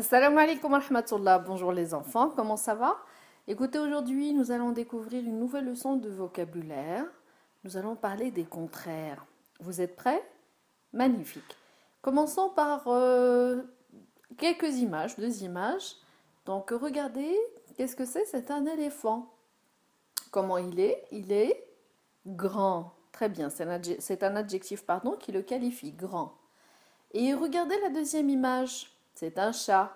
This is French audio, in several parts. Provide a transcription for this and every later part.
Assalamu alaikum wa rahmatullah. Bonjour les enfants, comment ça va? Écoutez, aujourd'hui, nous allons découvrir une nouvelle leçon de vocabulaire. Nous allons parler des contraires. Vous êtes prêts? Magnifique. Commençons par quelques images, deux images. Donc, regardez, qu'est-ce que c'est? C'est un éléphant. Comment il est? Il est grand. Très bien, c'est un adjectif, pardon, qui le qualifie, grand. Et regardez la deuxième image. C'est un chat.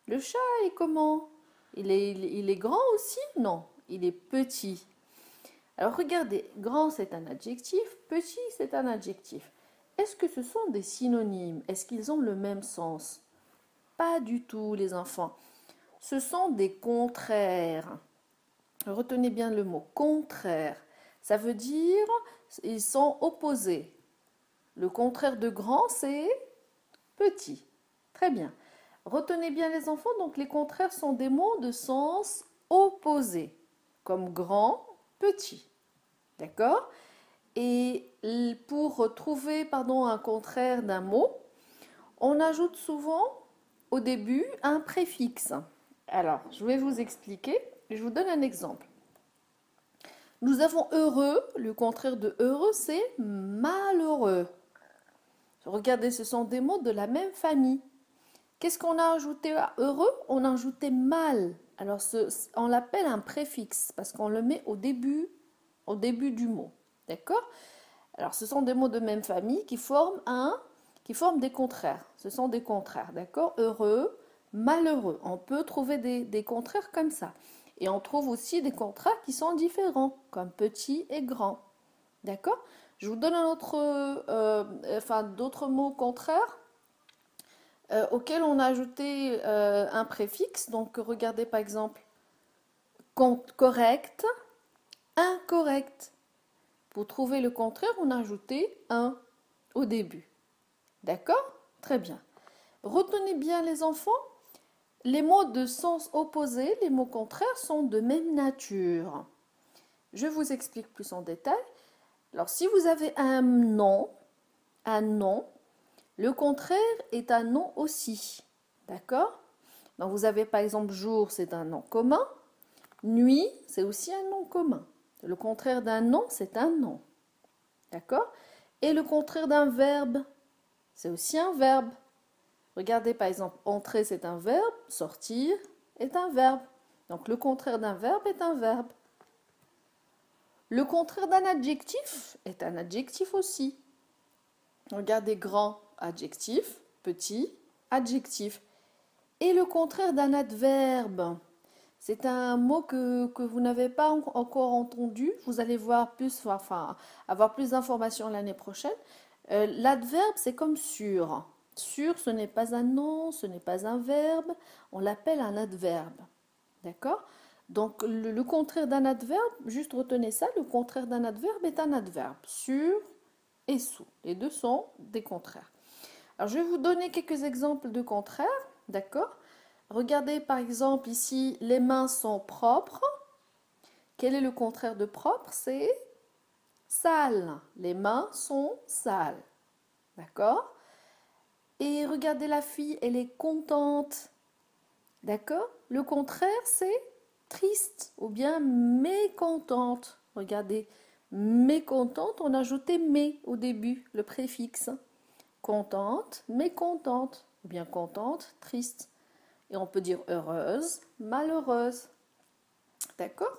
Le chat est comment? Il est grand aussi? Non, il est petit. Alors regardez, grand c'est un adjectif, petit c'est un adjectif. Est-ce que ce sont des synonymes? Est-ce qu'ils ont le même sens? Pas du tout les enfants. Ce sont des contraires. Retenez bien le mot contraire. Ça veut dire ils sont opposés. Le contraire de grand c'est petit. Très bien. Retenez bien les enfants, donc les contraires sont des mots de sens opposé, comme grand, petit. D'accord? Et pour trouver un contraire d'un mot, on ajoute souvent au début un préfixe. Alors, je vais vous expliquer. Je vous donne un exemple. Nous avons heureux, le contraire de heureux, c'est malheureux. Regardez, ce sont des mots de la même famille. Qu'est-ce qu'on a ajouté à heureux? On a ajouté mal. Alors, on l'appelle un préfixe parce qu'on le met au début du mot. D'accord? Alors, ce sont des mots de même famille qui forment des contraires. Ce sont des contraires, d'accord? Heureux, malheureux. On peut trouver des contraires comme ça. Et on trouve aussi des contraires qui sont différents, comme petit et grand. D'accord? Je vous donne d'autres mots contraires auquel on a ajouté un préfixe. Donc, regardez par exemple, correct, incorrect. Pour trouver le contraire, on a ajouté un au début. D'accord? Très bien. Retenez bien les enfants, les mots de sens opposé, les mots contraires sont de même nature. Je vous explique plus en détail. Alors, si vous avez un nom, le contraire est un nom aussi. D'accord? Donc vous avez par exemple jour, c'est un nom commun. Nuit, c'est aussi un nom commun. Le contraire d'un nom, c'est un nom. D'accord? Et le contraire d'un verbe, c'est aussi un verbe. Regardez par exemple, entrer, c'est un verbe. Sortir est un verbe. Donc le contraire d'un verbe est un verbe. Le contraire d'un adjectif est un adjectif aussi. Regardez grand, adjectif, petit, adjectif. Et le contraire d'un adverbe, c'est un mot que vous n'avez pas encore entendu. Vous allez avoir plus d'informations l'année prochaine. L'adverbe, c'est comme sur. Sur, ce n'est pas un nom, ce n'est pas un verbe. On l'appelle un adverbe. D'accord? Donc, le contraire d'un adverbe, juste retenez ça, le contraire d'un adverbe est un adverbe. Sur et sous. Les deux sont des contraires. Alors, je vais vous donner quelques exemples de contraires. D'accord? Regardez par exemple ici, les mains sont propres. Quel est le contraire de propre? C'est sale. Les mains sont sales. D'accord? Et regardez la fille, elle est contente. D'accord? Le contraire, c'est triste ou bien mécontente. Regardez, mécontente, on a ajouté mais au début, le préfixe. Contente, mécontente, ou bien contente, triste. Et on peut dire heureuse, malheureuse. D'accord?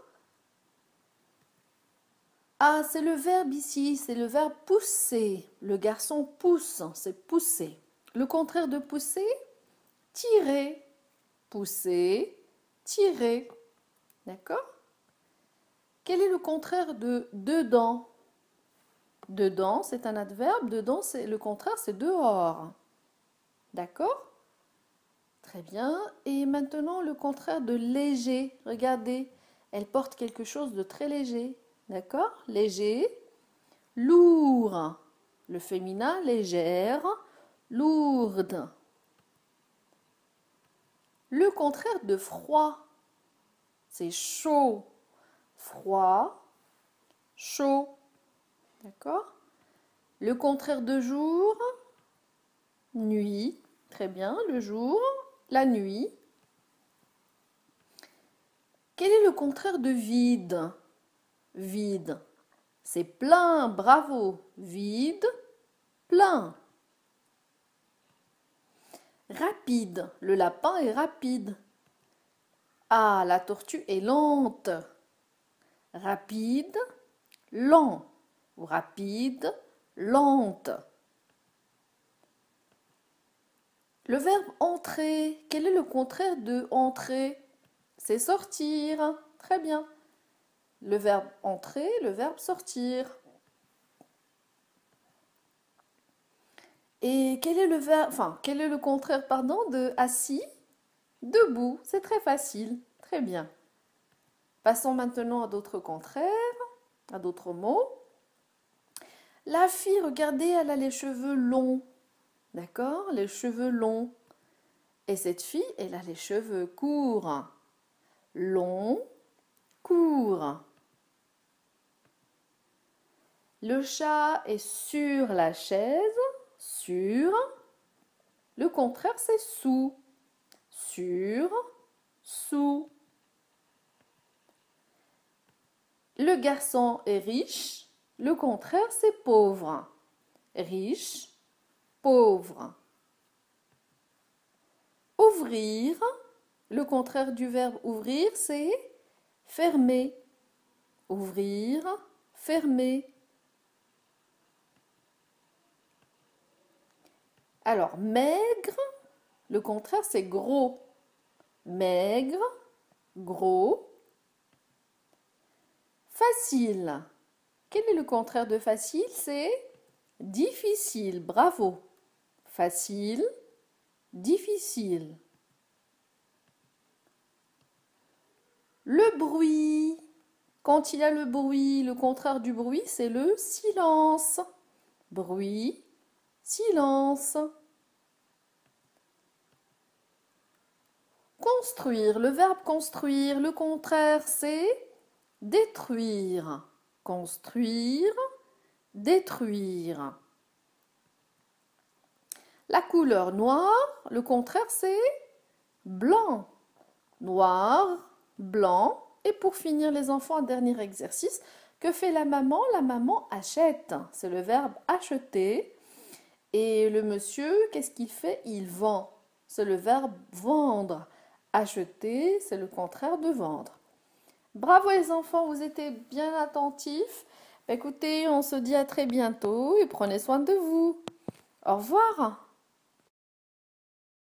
Ah, c'est le verbe ici, c'est le verbe pousser. Le garçon pousse, c'est pousser. Le contraire de pousser, tirer. Pousser, tirer. D'accord? Quel est le contraire de dedans? Dedans, c'est un adverbe. Dedans, le contraire, c'est dehors. D'accord? Très bien. Et maintenant, le contraire de léger. Regardez, elle porte quelque chose de très léger. D'accord? Léger. Lourd. Le féminin, légère. Lourde. Le contraire de froid. C'est chaud. Froid. Chaud. D'accord? Le contraire de jour. Nuit. Très bien. Le jour. la nuit. Quel est le contraire de vide? Vide. C'est plein, bravo. Vide, plein. Rapide. Le lapin est rapide. Ah, la tortue est lente. Rapide, lent. Ou rapide, lente. Le verbe entrer, quel est le contraire de entrer? C'est sortir. Très bien. Le verbe entrer, le verbe sortir. Et quel est quel est le contraire, pardon, de assis? Debout. C'est très facile. Très bien. Passons maintenant à d'autres contraires, à d'autres mots. La fille, regardez, elle a les cheveux longs. D'accord? Les cheveux longs. Et cette fille, elle a les cheveux courts. Long, court. Le chat est sur la chaise. Sur. Le contraire, c'est sous. Sur, sous. Le garçon est riche. Le contraire, c'est pauvre. Riche, pauvre. Ouvrir. Le contraire du verbe ouvrir, c'est fermer. Ouvrir, fermer. Alors, maigre, le contraire, c'est gros. Maigre, gros. Facile. Quel est le contraire de facile? C'est difficile. Bravo. Facile, difficile. Le bruit. Quand il y a le bruit, le contraire du bruit, c'est le silence. Bruit, silence. Construire. Le verbe construire, le contraire, c'est détruire. Construire, détruire. La couleur noire, le contraire, c'est blanc. Noir, blanc. Et pour finir, les enfants, un dernier exercice. Que fait la maman? La maman achète. C'est le verbe acheter. Et le monsieur, qu'est-ce qu'il fait? Il vend. C'est le verbe vendre. Acheter, c'est le contraire de vendre. Bravo les enfants, vous étiez bien attentifs. Écoutez, on se dit à très bientôt et prenez soin de vous. Au revoir.